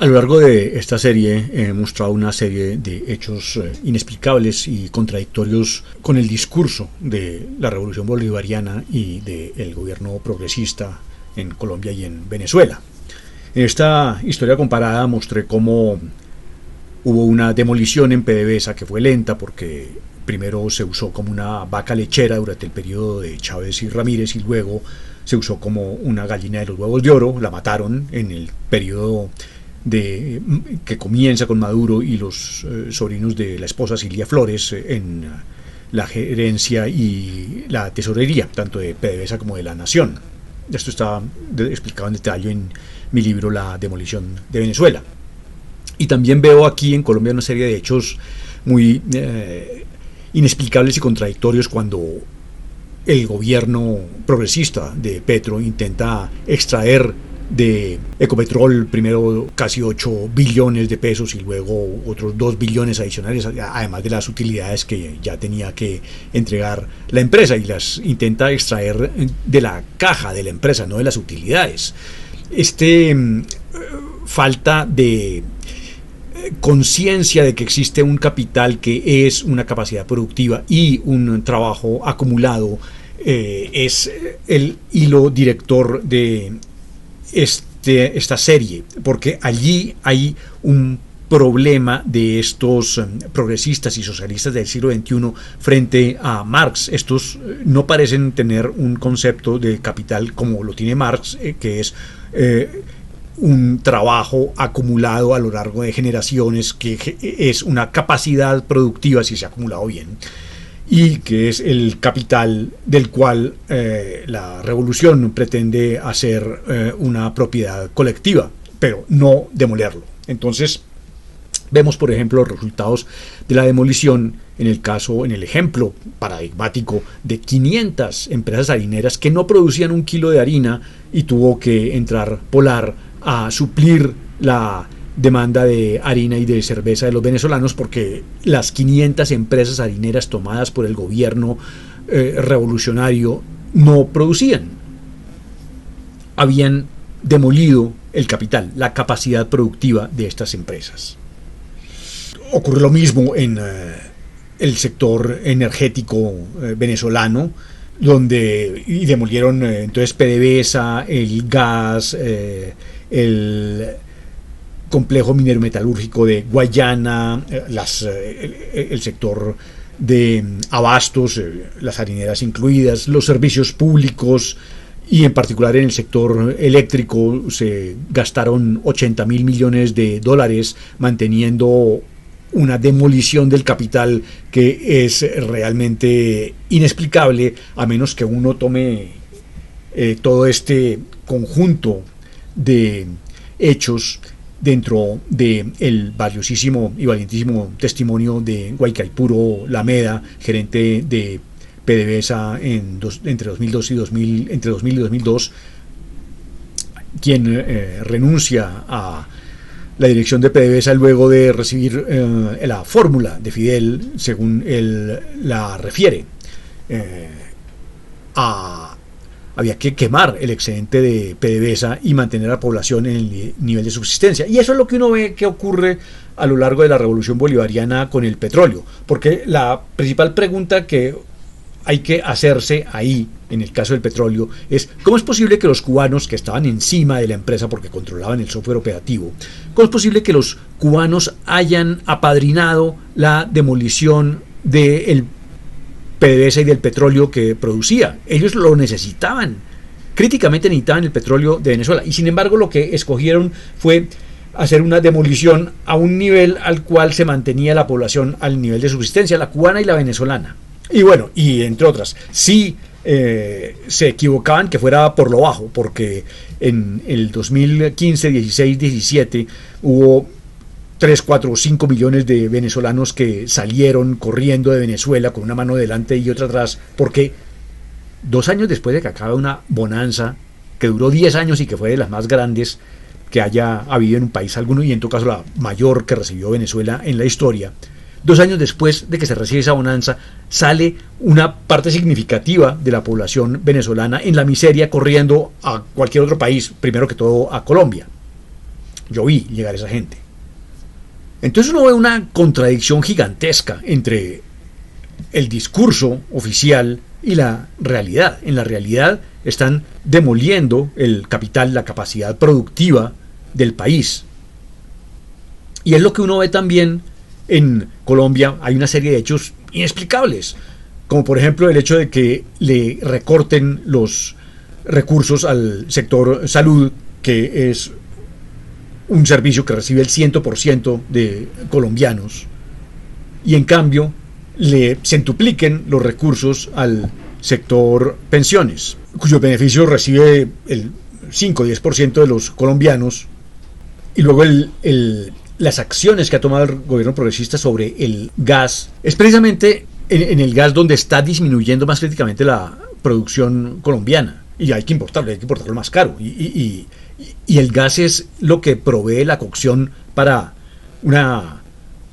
A lo largo de esta serie he mostrado una serie de hechos inexplicables y contradictorios con el discurso de la revolución bolivariana y del gobierno progresista en Colombia y en Venezuela. En esta historia comparada mostré cómo hubo una demolición en PDVSA que fue lenta porque primero se usó como una vaca lechera durante el periodo de Chávez y Ramírez y luego se usó como una gallina de los huevos de oro. La mataron en el periodo que comienza con Maduro y los sobrinos de la esposa Cilia Flores en la gerencia y la tesorería, tanto de PDVSA como de la Nación. Esto está explicado en detalle en mi libro La demolición de Venezuela. Y también veo aquí en Colombia una serie de hechos muy inexplicables y contradictorios cuando el gobierno progresista de Petro intenta extraer de Ecopetrol primero casi 8 billones de pesos y luego otros 2 billones adicionales, además de las utilidades que ya tenía que entregar la empresa, y las intenta extraer de la caja de la empresa, no de las utilidades. Falta de conciencia de que existe un capital que es una capacidad productiva y un trabajo acumulado es el hilo director de esta serie, porque allí hay un problema de estos progresistas y socialistas del siglo XXI frente a Marx. Estos no parecen tener un concepto de capital como lo tiene Marx, que es un trabajo acumulado a lo largo de generaciones, que es una capacidad productiva si se ha acumulado bien, y que es el capital del cual la revolución pretende hacer una propiedad colectiva, pero no demolerlo. Entonces vemos, por ejemplo, los resultados de la demolición en el ejemplo paradigmático de 500 empresas harineras que no producían un kilo de harina y tuvo que entrar Polar a suplir la demanda de harina y de cerveza de los venezolanos, porque las 500 empresas harineras tomadas por el gobierno revolucionario no producían. Habían demolido el capital, la capacidad productiva de estas empresas. Ocurre lo mismo en el sector energético venezolano, donde demolieron entonces PDVSA, el gas, el complejo minero metalúrgico de Guayana, el sector de abastos, las harineras incluidas, los servicios públicos, y en particular en el sector eléctrico se gastaron $80.000 millones manteniendo una demolición del capital que es realmente inexplicable, a menos que uno tome todo este conjunto de hechos dentro del valiosísimo y valientísimo testimonio de Guaycaipuro Lameda, gerente de PDVSA entre 2000 y 2002, quien renuncia a la dirección de PDVSA luego de recibir la fórmula de Fidel, según él la refiere. Había que quemar el excedente de PDVSA y mantener a la población en el nivel de subsistencia. Y eso es lo que uno ve que ocurre a lo largo de la revolución bolivariana con el petróleo. Porque la principal pregunta que hay que hacerse ahí, en el caso del petróleo, es ¿cómo es posible que los cubanos, que estaban encima de la empresa porque controlaban el software operativo, cómo es posible que los cubanos hayan apadrinado la demolición del PDVSA y del petróleo que producía? Ellos lo necesitaban, críticamente necesitaban el petróleo de Venezuela, y sin embargo lo que escogieron fue hacer una demolición a un nivel al cual se mantenía la población al nivel de subsistencia, la cubana y la venezolana. Y bueno, y entre otras, sí se equivocaban que fuera por lo bajo, porque en el 2015, 16, 17 hubo 3, 4 o 5 millones de venezolanos que salieron corriendo de Venezuela con una mano delante y otra atrás, porque 2 años después de que acaba una bonanza que duró 10 años y que fue de las más grandes que haya habido en un país alguno, y en todo caso la mayor que recibió Venezuela en la historia, 2 años después de que se recibe esa bonanza, sale una parte significativa de la población venezolana en la miseria corriendo a cualquier otro país, primero que todo a Colombia. Yo vi llegar a esa gente. Entonces uno ve una contradicción gigantesca entre el discurso oficial y la realidad. En la realidad están demoliendo el capital, la capacidad productiva del país. Y es lo que uno ve también en Colombia. Hay una serie de hechos inexplicables, como por ejemplo el hecho de que le recorten los recursos al sector salud, que es un servicio que recibe el 100% de colombianos, y en cambio le centupliquen los recursos al sector pensiones, cuyo beneficio recibe el 5 o 10% de los colombianos, y luego las acciones que ha tomado el gobierno progresista sobre el gas, es precisamente en el gas donde está disminuyendo más críticamente la producción colombiana, y hay que importarlo más caro, y el gas es lo que provee la cocción para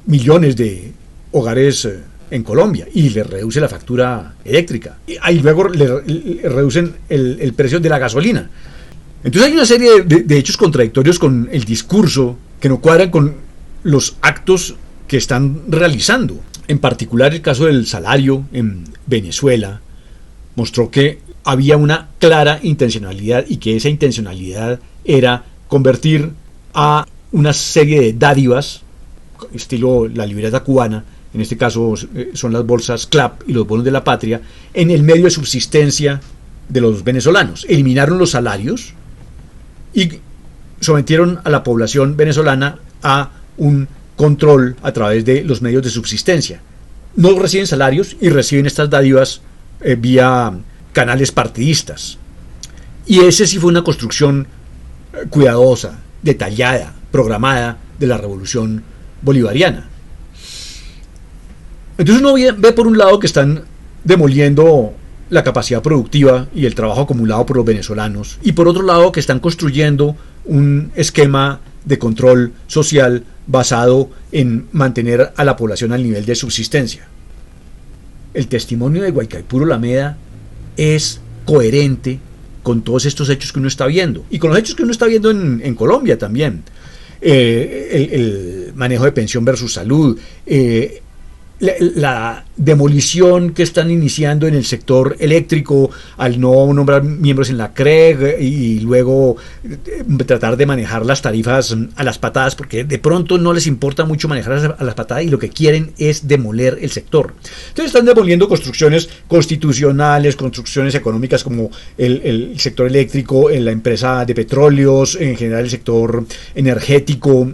millones de hogares en Colombia, y le reduce la factura eléctrica, y luego le reducen el precio de la gasolina. Entonces hay una serie de hechos contradictorios con el discurso que no cuadran con los actos que están realizando. En particular el caso del salario en Venezuela mostró que había una clara intencionalidad, y que esa intencionalidad era convertir a una serie de dádivas, estilo la libreta cubana, en este caso son las bolsas CLAP y los bonos de la patria, en el medio de subsistencia de los venezolanos. Eliminaron los salarios y sometieron a la población venezolana a un control a través de los medios de subsistencia. No reciben salarios y reciben estas dádivas vía canales partidistas. Y ese sí fue una construcción cuidadosa, detallada, programada de la revolución bolivariana. Entonces uno ve por un lado que están demoliendo la capacidad productiva y el trabajo acumulado por los venezolanos, y por otro lado que están construyendo un esquema de control social basado en mantener a la población al nivel de subsistencia. El testimonio de Guaicaipuro Lameda es coherente con todos estos hechos que uno está viendo, y con los hechos que uno está viendo en Colombia también. El manejo de pensión versus salud, la demolición que están iniciando en el sector eléctrico al no nombrar miembros en la CREG, y luego tratar de manejar las tarifas a las patadas, porque de pronto no les importa mucho manejar a las patadas y lo que quieren es demoler el sector. Entonces están demoliendo construcciones constitucionales, construcciones económicas como el sector eléctrico, la empresa de petróleos, en general el sector energético.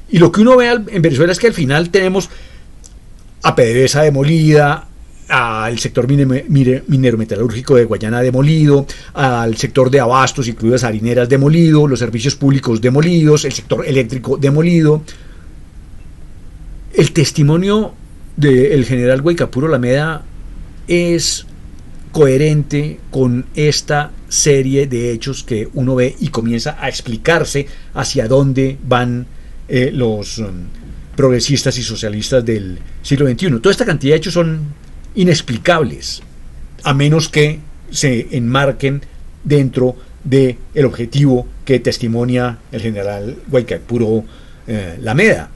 Y lo que uno ve en Venezuela es que al final tenemos a PDVSA demolida, al sector minero metalúrgico de Guayana demolido, al sector de abastos, incluidas harineras, demolido, los servicios públicos demolidos, el sector eléctrico demolido. El testimonio del general Guaicaipuro Lameda es coherente con esta serie de hechos que uno ve y comienza a explicarse hacia dónde van los progresistas y socialistas del siglo XXI. Toda esta cantidad de hechos son inexplicables, a menos que se enmarquen dentro del objetivo que testimonia el general Guaicaipuro Lameda.